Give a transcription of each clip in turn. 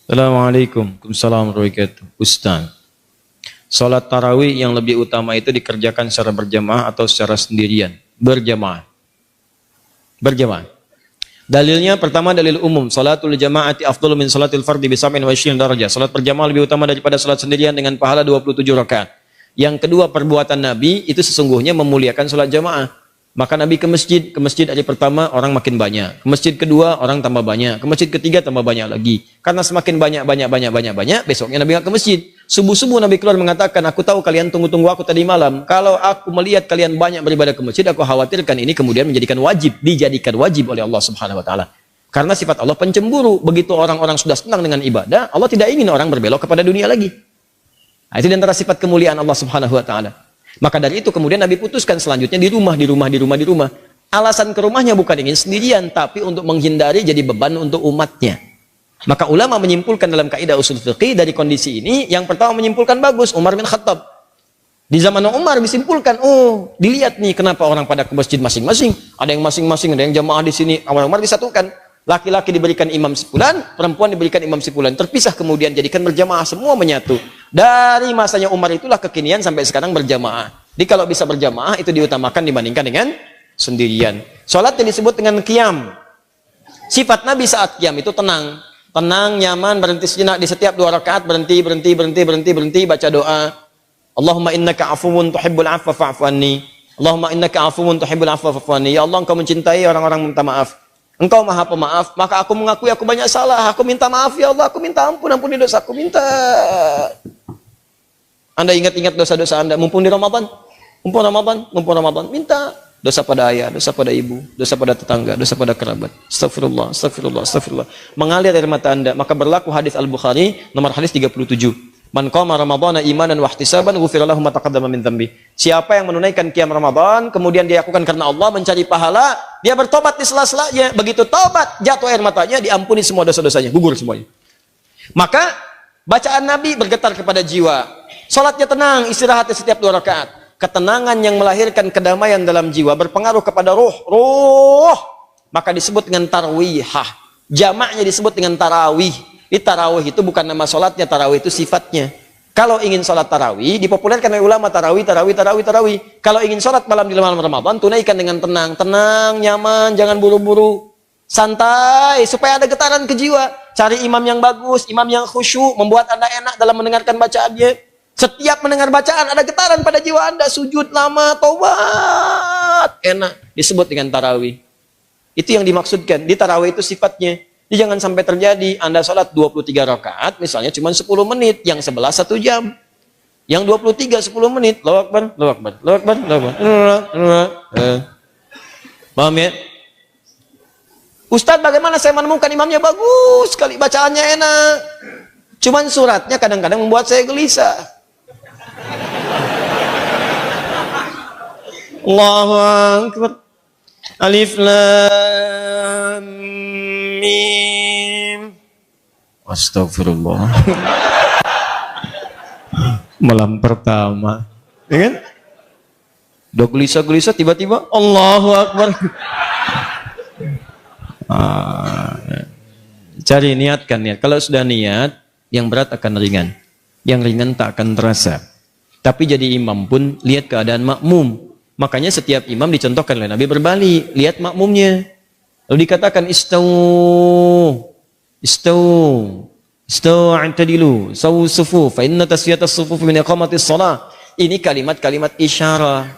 Assalamualaikum warahmatullahi wabarakatuh. Ustaz, salat tarawih yang lebih utama itu dikerjakan secara berjamaah atau secara sendirian? Berjamaah. Berjamaah. Dalilnya pertama dalil umum, salatul jamaati afdalu min salatil fardhi bi 27 darajah. Salat berjamaah lebih utama daripada salat sendirian dengan pahala 27 rakaat. Yang kedua, perbuatan Nabi itu sesungguhnya memuliakan salat jamaah. Maka Nabi ke masjid hari pertama orang makin banyak, ke masjid kedua orang tambah banyak, ke masjid ketiga tambah banyak lagi. Karena semakin banyak, besoknya Nabi nggak ke masjid. Subuh-subuh Nabi keluar mengatakan, aku tahu kalian tunggu-tunggu aku tadi malam. Kalau aku melihat kalian banyak beribadah ke masjid, aku khawatirkan ini kemudian dijadikan wajib oleh Allah Subhanahu Wa Taala. Karena sifat Allah pencemburu. Begitu orang-orang sudah senang dengan ibadah, Allah tidak ingin orang berbelok kepada dunia lagi. Nah, itu di antara sifat kemuliaan Allah Subhanahu Wa Taala. Maka dari itu kemudian Nabi putuskan selanjutnya di rumah. Alasan ke rumahnya bukan ingin sendirian, tapi untuk menghindari jadi beban untuk umatnya. Maka ulama menyimpulkan dalam kaidah usul fiqih dari kondisi ini, yang pertama menyimpulkan bagus, Umar bin Khattab. Di zaman Umar disimpulkan, oh dilihat nih kenapa orang pada ke masjid masing-masing. Ada yang masing-masing, ada yang jamaah di sini. Umar disatukan. Laki-laki diberikan imam sepulan, perempuan diberikan imam sepulan. Terpisah kemudian jadikan berjamaah, semua menyatu. Dari masanya Umar itulah kekinian sampai sekarang berjamaah. Jadi kalau bisa berjamaah itu diutamakan dibandingkan dengan sendirian. Salat yang disebut dengan qiyam. Sifat Nabi saat qiyam itu tenang. Tenang, nyaman, berhenti sejenak di setiap 2 rakaat, berhenti, baca doa. Allahumma innaka afuwun tuhibbul afwa fa'fu anni. Allahumma innaka afuwun tuhibbul afwa fa'fu anni. Ya Allah, engkau mencintai orang-orang minta maaf. Engkau maha pemaaf, maka aku mengakui aku banyak salah. Aku minta maaf ya Allah, aku minta ampuni dosaku, minta. Anda ingat-ingat dosa-dosa Anda, mumpung Ramadan, minta. Dosa pada ayah, dosa pada ibu, dosa pada tetangga, dosa pada kerabat. Astagfirullah. Mengalir air mata Anda, maka berlaku hadis Al-Bukhari, nomor hadis 37. Man qama ramadhana imanan wa ihtisaban ghufira lahu ma taqaddama min dhanbi. Siapa yang menunaikan qiyam Ramadan kemudian dia lakukan karena Allah, mencari pahala, dia bertobat di sela-selanya. Begitu tobat, jatuh air matanya, diampuni semua dosa-dosanya, gugur semuanya. Maka bacaan Nabi bergetar kepada jiwa. Salatnya tenang, istirahatnya setiap 2 rakaat. Ketenangan yang melahirkan kedamaian dalam jiwa berpengaruh kepada ruh. Maka disebut dengan tarwihah. Jamaknya disebut dengan tarawih. Di tarawih itu bukan nama sholatnya, tarawih itu sifatnya. Kalau ingin sholat tarawih, dipopulerkan oleh ulama tarawih. Kalau ingin sholat malam di malam Ramadan, tunaikan dengan tenang, nyaman, jangan buru-buru, santai, supaya ada getaran ke jiwa. Cari imam yang bagus, imam yang khusyuk, membuat Anda enak dalam mendengarkan bacaannya. Setiap mendengar bacaan ada getaran pada jiwa Anda, sujud lama, taubat, enak, disebut dengan tarawih. Itu yang dimaksudkan. Di tarawih itu sifatnya. Jadi jangan sampai terjadi Anda sholat 23 rakaat misalnya cuma 10 menit, yang 11 1 jam. Yang 23 10 menit. Allahu Akbar. Paham ya? Ustadz, bagaimana saya menemukan imamnya bagus sekali, bacaannya enak. Cuman suratnya kadang-kadang membuat saya gelisah. Allahu Akbar. Alif Lam Mim. Astagfirullah. Malam pertama, ya kan? Udah gelisah tiba-tiba Allahu Akbar. Cari niatkan niat. Kalau sudah niat, yang berat akan ringan, yang ringan tak akan terasa. Tapi jadi imam pun lihat keadaan makmum. Makanya setiap imam dicontohkan oleh Nabi berbalik, lihat makmumnya. Lalu dikatakan istau i'tadilu, sawu sufuf, fa inna taswiyatas sufuf min iqamatis shalah. Ini kalimat-kalimat isyarah.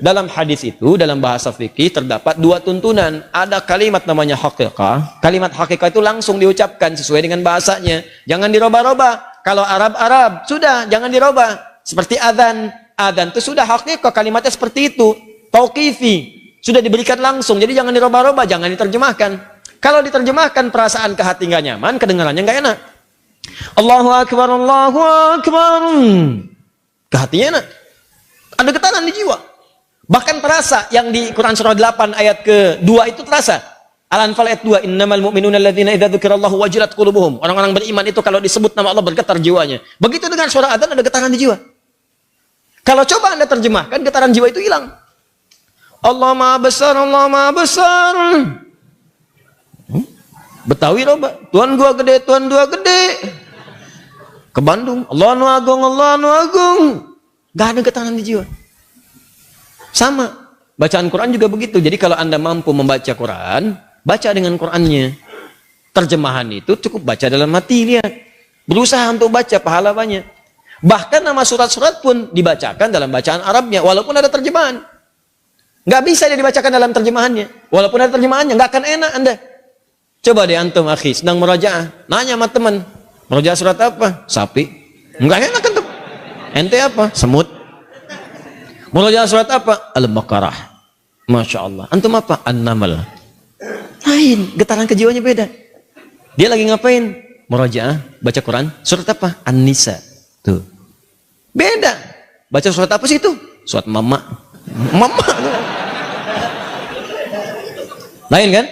Dalam hadis itu, dalam bahasa fikih terdapat 2 tuntunan. Ada kalimat namanya haqiqah. Kalimat haqiqah itu langsung diucapkan sesuai dengan bahasanya. Jangan dirubah-rubah. Kalau Arab, sudah jangan dirubah. Seperti adzan. Adzan itu sudah haqiqah, kalimatnya seperti itu. Tauqifi, sudah diberikan langsung. Jadi jangan dirubah-rubah, jangan diterjemahkan. Kalau diterjemahkan perasaan ke hati nggak nyaman, kedengarannya nggak enak. Allahu Akbar, Allahu Akbar. Ke hatinya enak. Ada getaran di jiwa. Bahkan terasa yang di Quran surah 8 ayat ke-2 itu terasa. Al-Anfal ayat 2, innamal mu'minuna alladzina idza dzukirallahu wajilat qulubuhum. Orang-orang beriman itu kalau disebut nama Allah bergetar jiwanya. Begitu dengan suara adzan ada getaran di jiwa. Kalau coba Anda terjemahkan, getaran jiwa itu hilang. Allah Maha Besar, Allah Maha Besar. Betawi loba, Tuhan gua gede, Tuhan gua gede. Ke Bandung, Allah nu agung, Allah nu agung. Gak ada getaran di jiwa. Sama, bacaan Quran juga begitu. Jadi kalau Anda mampu membaca Quran, baca dengan Qurannya. Terjemahan itu cukup baca dalam hati, lihat. Berusaha untuk baca, pahala banyak. Bahkan nama surat-surat pun dibacakan dalam bacaan Arabnya, walaupun ada terjemahan. Gak bisa dia dibacakan dalam terjemahannya. Walaupun ada terjemahannya, gak akan enak Anda. Coba deh antum, akhi, sedang murajaah. Nanya sama teman, murajaah surat apa? Sapi. Enggak enak antum. Ente apa? Semut. Murajaah surat apa? Al-Baqarah. Masya Allah. Antum apa? An-Naml. Lain, getaran kejiwaannya beda. Dia lagi ngapain? Murajaah, baca Quran. Surat apa? An-Nisa. Tuh. Beda. Baca surat apa sih itu? Surat Mama. Mama. Lain kan?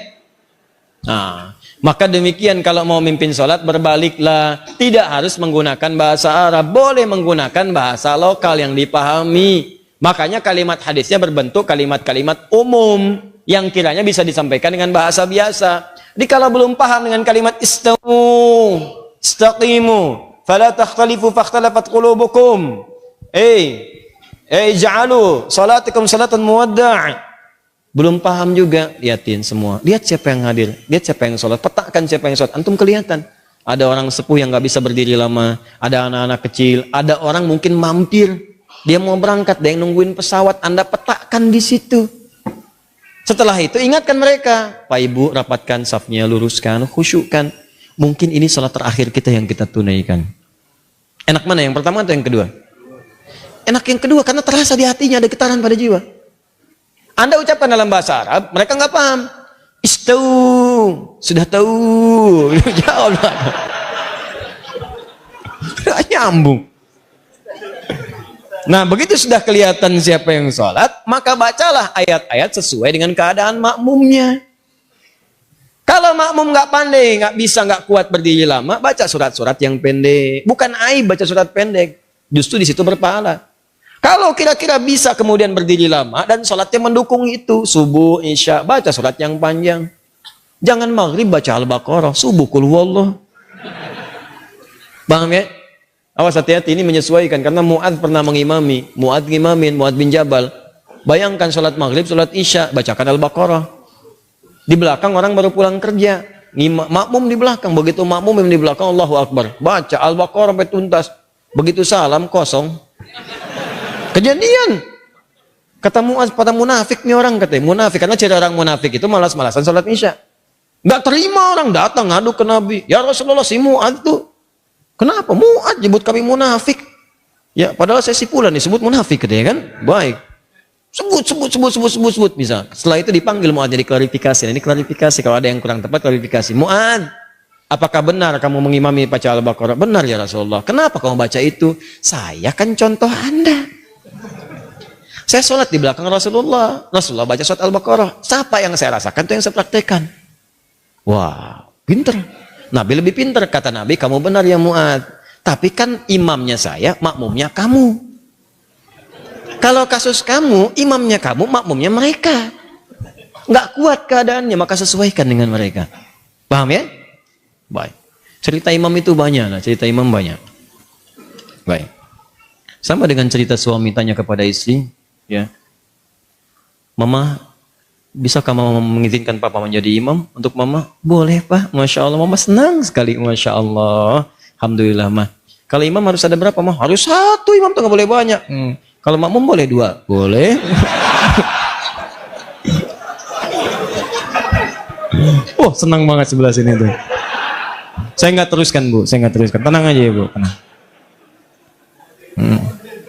Nah, maka demikian kalau mau mimpin sholat berbaliklah. Tidak harus menggunakan bahasa Arab. Boleh menggunakan bahasa lokal yang dipahami. Makanya kalimat hadisnya berbentuk kalimat-kalimat umum yang kiranya bisa disampaikan dengan bahasa biasa. Jadi kalau belum paham dengan kalimat istawu, istaqimu, fala takhtalifu fakhtalafat qulubukum. Ja'alu salatikum salatan muwadda'. Belum paham juga, lihatin semua. Lihat siapa yang hadir, lihat siapa yang sholat, petakan siapa yang sholat. Antum kelihatan. Ada orang sepuh yang nggak bisa berdiri lama, ada anak-anak kecil, ada orang mungkin mampir. Dia mau berangkat, dia yang nungguin pesawat, Anda petakan di situ. Setelah itu ingatkan mereka, Pak Ibu rapatkan safnya, luruskan, khusyukkan. Mungkin ini salat terakhir kita yang kita tunaikan. Enak mana, yang pertama atau yang kedua? Enak yang kedua karena terasa di hatinya ada getaran pada jiwa. Anda ucapkan dalam bahasa Arab, mereka nggak paham. Istau, sudah tahu. Jawablah. Tidak nyambung. Nah, begitu sudah kelihatan siapa yang sholat, maka bacalah ayat-ayat sesuai dengan keadaan makmumnya. Kalau makmum nggak pandai, nggak bisa, nggak kuat berdiri lama, baca surat-surat yang pendek. Bukan aib baca surat pendek, justru di situ berpahala. Kalau kira-kira bisa kemudian berdiri lama dan sholatnya mendukung itu, subuh, isya, baca surat yang panjang. Jangan maghrib baca Al-Baqarah, subuh kul huwallah. Paham ya? Awas hati-hati, ini menyesuaikan karena Mu'adz pernah mengimami, Mu'adz bin Jabal. Bayangkan sholat maghrib, sholat isya, bacakan Al-Baqarah. Di belakang orang baru pulang kerja, makmum di belakang, begitu makmum yang di belakang Allahu Akbar, baca Al-Baqarah sampai tuntas. Begitu salam kosong. Kejadian. Kata Mu'adz, pada munafik nih orang, katanya munafik karena ciri orang munafik itu malas-malasan sholat isya. Nggak terima orang datang ngadu ke Nabi, ya Rasulullah, si Mu'adz tuh kenapa Mu'adz nyebut kami munafik? Ya, padahal saya si Fulan disebut munafik, katanya kan? Baik. Sebut bisa. Setelah itu dipanggil Mu'adz jadi klarifikasi. Ini klarifikasi kalau ada yang kurang tepat, klarifikasi. Mu'adz, apakah benar kamu mengimami baca Al-Baqarah? Benar ya Rasulullah. Kenapa kamu baca itu? Saya kan contoh Anda. Saya sholat di belakang Rasulullah. Rasulullah baca surat Al-Baqarah. Siapa yang saya rasakan itu yang saya praktekkan. Wah, pinter. Nabi lebih pintar, kata Nabi, kamu benar ya Mu'adz. Tapi kan imamnya saya, makmumnya kamu. Kalau kasus kamu, imamnya kamu, makmumnya mereka. Nggak kuat keadaannya, maka sesuaikan dengan mereka. Paham ya? Baik. Cerita imam itu banyak, nah, cerita imam banyak. Baik. Sama dengan cerita suami tanya kepada istri, ya, Mama, bisakah Mama mengizinkan Papa menjadi imam untuk Mama? Boleh Pak, Masya Allah. Mama senang sekali, Masya Allah. Alhamdulillah Mah. Kalau imam harus ada berapa Mah? Harus satu imam, tuh nggak boleh banyak. Kalau makmum boleh dua? Boleh. Oh, senang banget sebelah sini tuh. Saya nggak teruskan Bu, saya nggak teruskan. Tenang aja ya Bu, tenang.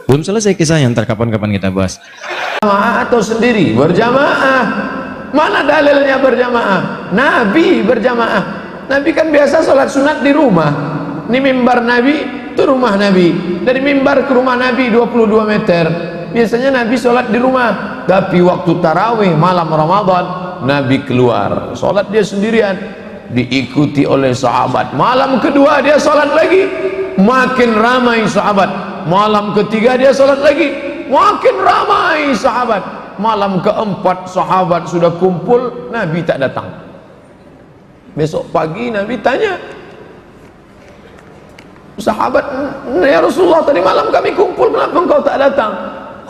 Belum selesai kisahnya, ntar kapan-kapan kita bahas. Berjamaah atau sendiri? Berjamaah. Mana dalilnya berjamaah? Nabi berjamaah. Nabi kan biasa sholat sunat di rumah. Ini mimbar Nabi, itu rumah Nabi. Dari mimbar ke rumah Nabi 22 meter. Biasanya Nabi sholat di rumah. Tapi waktu tarawih malam Ramadan, Nabi keluar. Sholat dia sendirian. Diikuti oleh sahabat. Malam kedua dia sholat lagi. Makin ramai sahabat. Malam ketiga dia sholat lagi, makin ramai sahabat. Malam keempat sahabat sudah kumpul, Nabi tak datang. Besok pagi Nabi tanya sahabat, ya Rasulullah, tadi malam kami kumpul, kenapa engkau tak datang?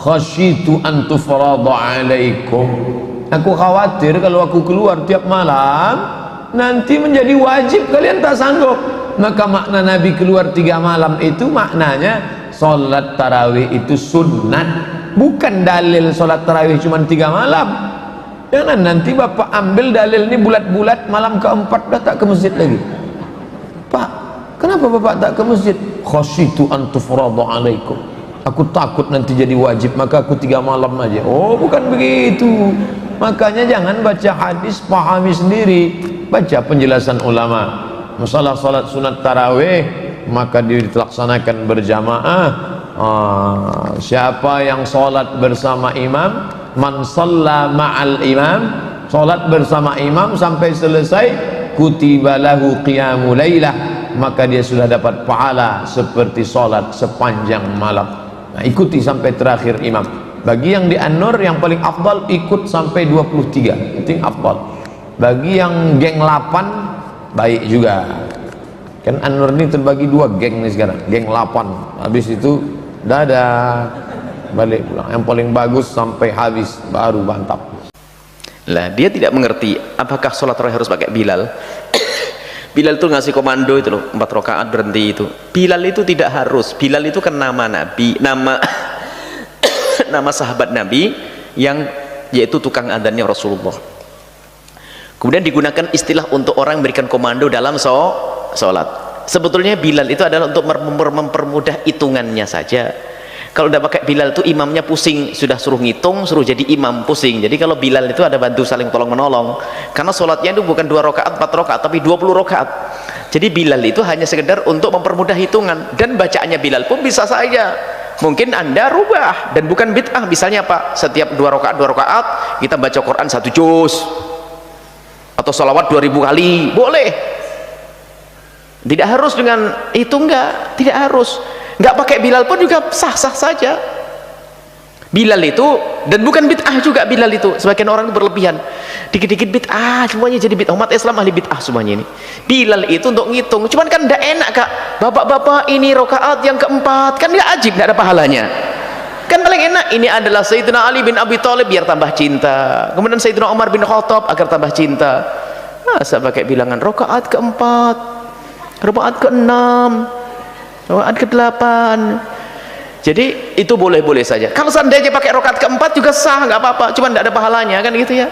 Khasyitu an tufrada alaikum, aku khawatir kalau aku keluar tiap malam nanti menjadi wajib, kalian tak sanggup. Maka makna Nabi keluar 3 malam itu maknanya solat tarawih itu sunnat, bukan dalil solat tarawih cuma 3 malam. Jangan nanti bapak ambil dalil ini bulat-bulat, malam keempat dah tak ke masjid lagi. Pak, kenapa bapak tak ke masjid? Khasyitu an tufrada alaikum, aku takut nanti jadi wajib, maka aku 3 malam aja. Oh, bukan begitu. Makanya jangan baca hadis pahami sendiri, baca penjelasan ulama. Masalah salat sunat tarawih maka dilaksanakan berjamaah. Siapa yang salat bersama imam, man shalla ma'al imam, salat bersama imam sampai selesai, kutiba lahu qiyamul lailah, maka dia sudah dapat pahala seperti salat sepanjang malam. Nah, ikuti sampai terakhir imam. Bagi yang di An-Nur yang paling afdal ikut sampai 23, itu yang afdal. Bagi yang geng 8 baik juga. Kan An-Nur ini terbagi 2 geng nih sekarang, geng 8. Habis itu dadah, balik pulang. Yang paling bagus sampai habis baru bantap. Lah dia tidak mengerti apakah sholat tarawih harus pakai Bilal. Bilal itu ngasih komando itu loh, 4 rakaat berhenti itu. Bilal itu tidak harus. Bilal itu kan nama Nabi, nama nama sahabat Nabi yang yaitu tukang adzannya Rasulullah. Kemudian digunakan istilah untuk orang yang memberikan komando dalam sholat. Sebetulnya Bilal itu adalah untuk mempermudah hitungannya saja. Kalau udah pakai Bilal itu imamnya pusing, sudah suruh ngitung, suruh jadi imam pusing. Jadi kalau Bilal itu ada bantu saling tolong menolong, karena sholatnya itu bukan 2 rakaat 4 rakaat tapi 20 rakaat. Jadi Bilal itu hanya sekedar untuk mempermudah hitungan, dan bacaannya Bilal pun bisa saja mungkin Anda rubah dan bukan bid'ah. Misalnya apa, setiap 2 rakaat kita baca Quran 1 juz atau sholawat 2000 kali, boleh. Tidak harus dengan itu, tidak harus. Nggak pakai Bilal pun juga sah-sah saja. Bilal itu, dan bukan bid'ah juga Bilal itu. Sebagian orang itu berlebihan, dikit-dikit bid'ah, semuanya jadi bid'ah. Umat Islam ahli bid'ah semuanya ini. Bilal itu untuk ngitung, cuman kan tidak enak kak, bapak-bapak ini rakaat yang keempat, kan dia ajib, tidak ada pahalanya. Kan paling enak ini adalah Sayyidina Ali bin Abi Thalib biar tambah cinta, kemudian Sayyidina Umar bin Khattab agar tambah cinta. Masa pakai bilangan rakaat keempat, rakaat keenam, rakaat ke-8. Jadi itu boleh-boleh saja. Kalau seandainya pakai rakaat keempat juga sah, nggak apa-apa, cuma tidak ada pahalanya kan gitu ya.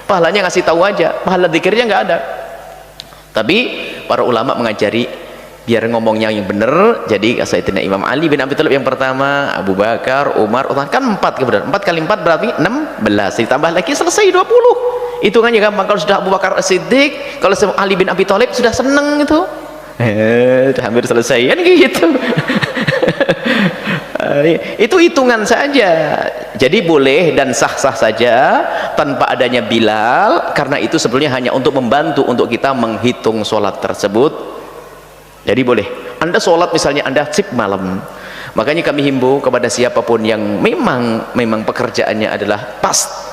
Pahalanya ngasih tahu aja, pahala zikirnya nggak ada. Tapi para ulama mengajari biar ngomongnya yang benar. Jadi Sayyidina Imam Ali bin Abi Thalib yang pertama, Abu Bakar, Umar, Uthman, kan 4 kemudian 4 kali 4 berarti 16, ditambah lagi selesai 20. Hitungannya gampang. Kalau sudah Abu Bakar As-Siddiq, kalau Ali bin Abi Thalib sudah seneng itu, hampir selesai kan gitu. Itu hitungan saja. Jadi boleh dan sah-sah saja tanpa adanya Bilal, karena itu sebenarnya hanya untuk membantu untuk kita menghitung sholat tersebut. Jadi boleh Anda sholat, misalnya Anda sip malam, makanya kami himbau kepada siapapun yang memang pekerjaannya adalah pas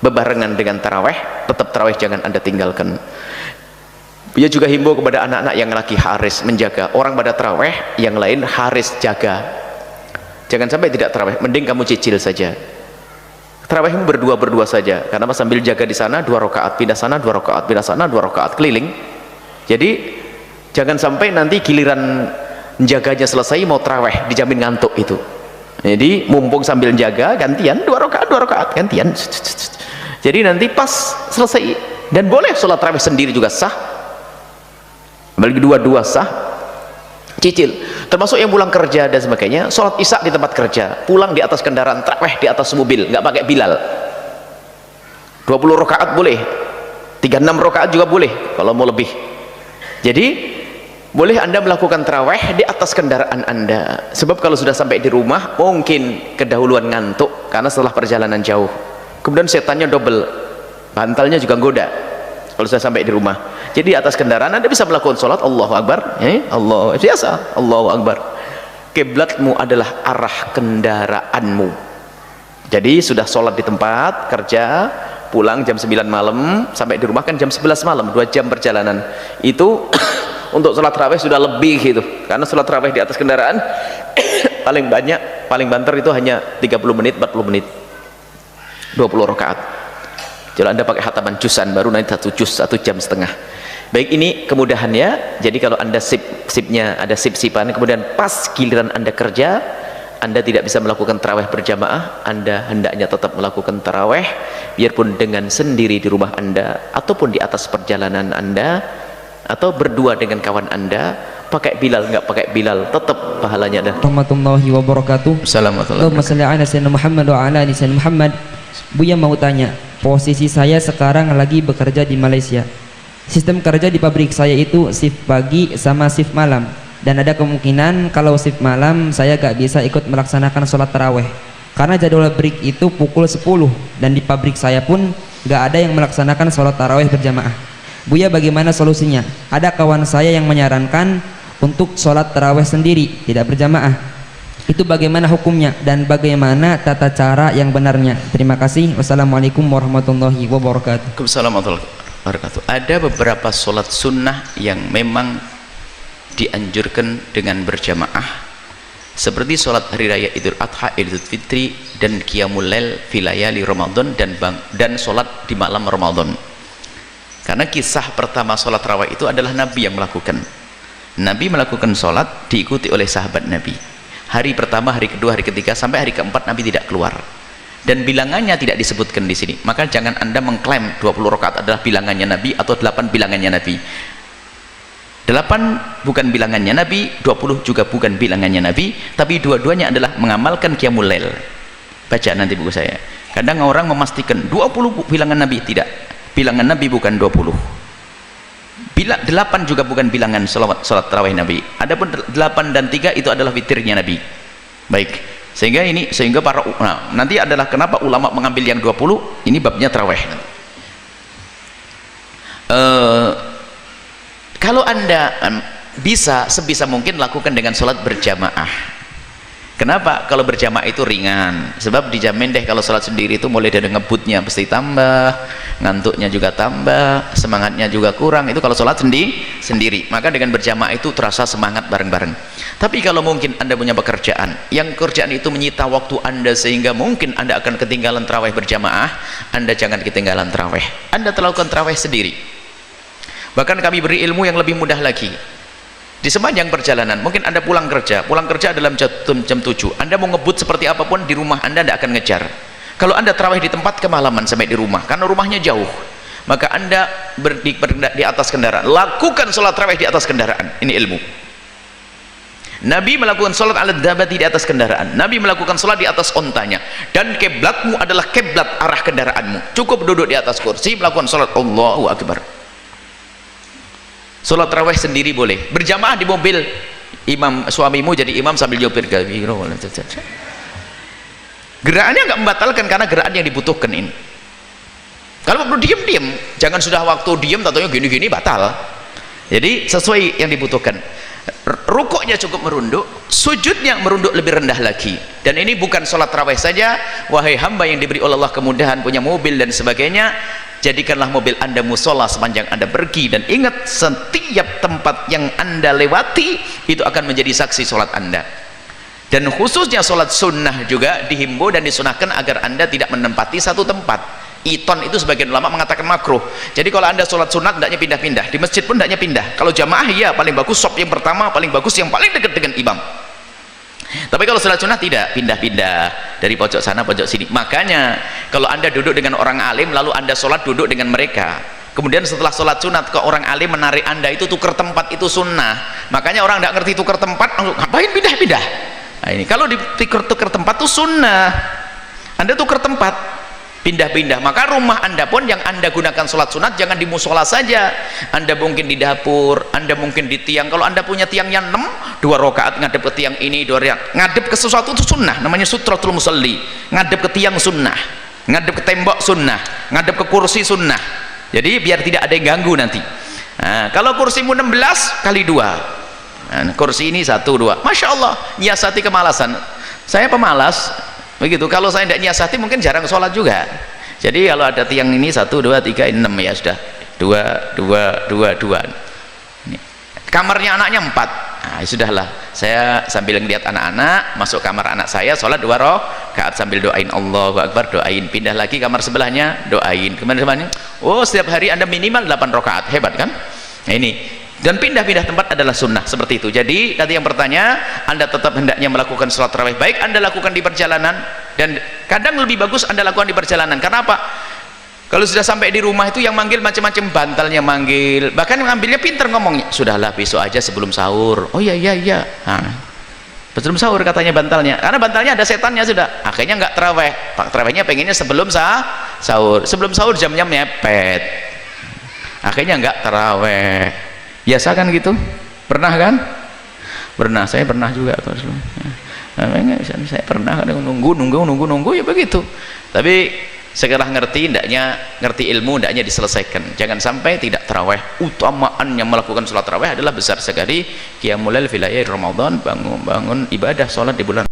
bebarengan dengan taraweh, tetap taraweh jangan Anda tinggalkan. Dia juga himbau kepada anak-anak yang lagi haris menjaga, orang pada taraweh yang lain haris jaga, jangan sampai tidak taraweh, mending kamu cicil saja tarawehmu berdua saja, karena sambil jaga di sana 2 rakaat, pindah sana 2 rakaat, pindah sana 2 rakaat, keliling. Jadi jangan sampai nanti giliran jaganya selesai mau taraweh dijamin ngantuk itu. Jadi mumpung sambil jaga gantian 2 rakaat gantian. Jadi nanti pas selesai. Dan boleh sholat taraweh sendiri juga sah, bagi dua sah, cicil. Termasuk yang pulang kerja dan sebagainya, sholat isya di tempat kerja, pulang di atas kendaraan, taraweh di atas mobil, nggak pakai Bilal. 20 rakaat boleh, 36 rakaat juga boleh kalau mau lebih. Jadi boleh Anda melakukan taraweh di atas kendaraan Anda, sebab kalau sudah sampai di rumah mungkin kedahuluan ngantuk karena setelah perjalanan jauh, kemudian setannya double, bantalnya juga goda kalau sudah sampai di rumah. Jadi di atas kendaraan Anda bisa melakukan sholat Allahu Akbar, Allah biasa, Allahu Akbar. Kiblatmu adalah arah kendaraanmu. Jadi sudah sholat di tempat kerja, pulang jam 9 malam, sampai di rumah kan jam 11 malam, 2 jam perjalanan. Itu untuk sholat tarawih sudah lebih gitu, karena sholat tarawih di atas kendaraan paling banyak, paling banter itu hanya 30 menit, 40 menit, 20 rakaat. Kalau Anda pakai khataman juzan baru nanti 1 juz 1 jam setengah. Baik, ini kemudahannya. Jadi kalau Anda sip-sipnya ada sip-sipan, kemudian pas giliran Anda kerja, Anda tidak bisa melakukan tarawih berjamaah, Anda hendaknya tetap melakukan tarawih biarpun dengan sendiri di rumah Anda ataupun di atas perjalanan Anda, atau berdua dengan kawan Anda. Pakai Bilal nggak pakai Bilal, tetap pahalanya ada. Warahmatullahi wabarakatuh. Assalamualaikum. Allahumma shalli ala sayyidina Muhammad wa ala ali sayyidina Muhammad. Buya mau tanya, posisi saya sekarang lagi bekerja di Malaysia. Sistem kerja di pabrik saya itu shift pagi sama shift malam, dan ada kemungkinan kalau shift malam saya gak bisa ikut melaksanakan sholat taraweh karena jadwal break itu pukul 10, dan di pabrik saya pun gak ada yang melaksanakan sholat taraweh berjamaah. Buya bagaimana solusinya? Ada kawan saya yang menyarankan untuk sholat taraweh sendiri, tidak berjamaah. Itu bagaimana hukumnya dan bagaimana tata cara yang benarnya? Terima kasih. Wassalamualaikum warahmatullahi wabarakatuh. Waalaikumsalam warahmatullahi wabarakatuh. Ada beberapa sholat sunnah yang memang dianjurkan dengan berjamaah, seperti sholat hari raya Idul Adha, Idul Fitri, dan Qiyamul Lail fi layali Ramadan, dan sholat di malam Ramadan. Karena kisah pertama sholat tarawih itu adalah Nabi yang melakukan. Nabi melakukan sholat diikuti oleh sahabat Nabi. Hari pertama, hari kedua, hari ketiga, sampai hari keempat Nabi tidak keluar. Dan bilangannya tidak disebutkan di sini. Maka jangan Anda mengklaim 20 rakaat adalah bilangannya Nabi atau 8 bilangannya Nabi. 8 bukan bilangannya Nabi, 20 juga bukan bilangannya Nabi, tapi dua-duanya adalah mengamalkan Qiyamul Lail. Baca nanti buku saya. Kadang orang memastikan 20 bilangan Nabi, tidak. Bilangan Nabi bukan 20. 8 juga bukan bilangan salat tarawih Nabi. Adapun 8 dan 3 itu adalah witirnya Nabi. Baik. Sehingga para nanti adalah kenapa ulama mengambil yang 20, ini babnya tarawih. Kalau Anda bisa sebisa mungkin lakukan dengan sholat berjamaah. Kenapa? Kalau berjamaah itu ringan, sebab dijamin deh kalau sholat sendiri itu mulai dari ngebutnya pasti tambah, ngantuknya juga tambah, semangatnya juga kurang. Itu kalau sholat sendiri. Maka dengan berjamaah itu terasa semangat bareng-bareng. Tapi kalau mungkin Anda punya pekerjaan yang kerjaan itu menyita waktu Anda sehingga mungkin Anda akan ketinggalan tarawih berjamaah, Anda jangan ketinggalan tarawih. Anda lakukan tarawih sendiri. Bahkan kami beri ilmu yang lebih mudah lagi. Di sepanjang perjalanan, mungkin Anda pulang kerja dalam jam 7, Anda mau ngebut seperti apapun di rumah Anda tidak akan ngejar. Kalau Anda tarawih di tempat, kemalaman sampai di rumah karena rumahnya jauh, maka Anda di atas kendaraan, lakukan sholat tarawih di atas kendaraan. Ini ilmu. Nabi melakukan sholat ala dabati di atas kendaraan, Nabi melakukan sholat di atas ontanya, dan kiblatmu adalah kiblat arah kendaraanmu. Cukup duduk di atas kursi melakukan sholat Allahu Akbar. Sholat tarawih sendiri boleh, berjamaah di mobil, imam suamimu jadi imam sambil nyopir. Gerakannya nggak membatalkan karena gerakan yang dibutuhkan ini. Kalau perlu diam-diam, jangan sudah waktu diam tatanya gini-gini batal. Jadi sesuai yang dibutuhkan. Rukuknya cukup merunduk, sujudnya merunduk lebih rendah lagi. Dan ini bukan sholat tarawih saja. Wahai hamba yang diberi oleh Allah kemudahan, punya mobil dan sebagainya, jadikanlah mobil Anda musola sepanjang Anda pergi, dan ingat setiap tempat yang Anda lewati itu akan menjadi saksi sholat Anda. Dan khususnya sholat sunnah juga dihimbau dan disunahkan agar Anda tidak menempati satu tempat. Iton itu sebagian ulama mengatakan makruh. Jadi kalau Anda sholat sunat hendaknya pindah-pindah, di masjid pun hendaknya pindah. Kalau jamaah ya paling bagus sop yang pertama, paling bagus yang paling dekat dengan imam. Tapi kalau sholat sunnah tidak, pindah-pindah dari pojok sana pojok sini. Makanya kalau Anda duduk dengan orang alim lalu Anda sholat duduk dengan mereka, kemudian setelah sholat sunat ke orang alim menarik Anda, itu tukar tempat, itu sunnah. Makanya orang tidak ngerti tukar tempat, ngapain pindah-pindah. Nah ini kalau tukar tempat itu sunnah. Anda tukar tempat, pindah-pindah. Maka rumah Anda pun yang Anda gunakan sholat sunat jangan di musola saja. Anda mungkin di dapur, Anda mungkin di tiang. Kalau Anda punya tiangnya 6, 2 rakaat ngadep ke tiang ini, 2 rakaat ngadep ke sesuatu itu sunnah, namanya sutratul musalli. Ngadep ke tiang sunnah, ngadep ke tembok sunnah, ngadep ke kursi sunnah. Jadi biar tidak ada yang ganggu nanti. Nah, kalau kursimu 16 kali 2, nah, kursi ini 1, 2, Masya Allah, nyiasati kemalasan. Saya pemalas begitu. Kalau saya tidak nyiasati mungkin jarang sholat juga. Jadi kalau ada tiang ini 1, 2, 3, 6 ya sudah 2. Ini. Kamarnya anaknya 4. Nah, ya sudahlah. Saya sambil ngeliat anak-anak, masuk kamar anak saya, sholat 2 rakaat sambil doain Allahu Akbar, doain. Pindah lagi kamar sebelahnya, doain. Kemudian sebelahnya, oh setiap hari Anda minimal 8 rakaat, hebat kan? Nah, ini. Dan pindah-pindah tempat adalah sunnah seperti itu. Jadi tadi yang bertanya, Anda tetap hendaknya melakukan sholat tarawih, baik Anda lakukan di perjalanan, dan kadang lebih bagus Anda lakukan di perjalanan. Karena apa? Kalau sudah sampai di rumah itu yang manggil macam-macam, bantalnya manggil, bahkan ngambilnya pinter ngomongnya, sudahlah besok aja sebelum sahur. Oh iya, nah, sebelum sahur katanya bantalnya, karena bantalnya ada setannya sudah. Akhirnya nggak tarawih, Pak tarawihnya pengennya sebelum sahur. Sebelum sahur jamnya mepet, akhirnya nggak tarawih. Biasa kan gitu? Pernah kan? Pernah, saya pernah juga. Saya pernah nunggu ya begitu. Tapi sekarang ngerti ilmu, hendaknya diselesaikan. Jangan sampai tidak tarawih. Utamaannya melakukan sholat tarawih adalah besar sekali. Qiyamul lail fi lail Ramadan, bangun ibadah sholat di bulan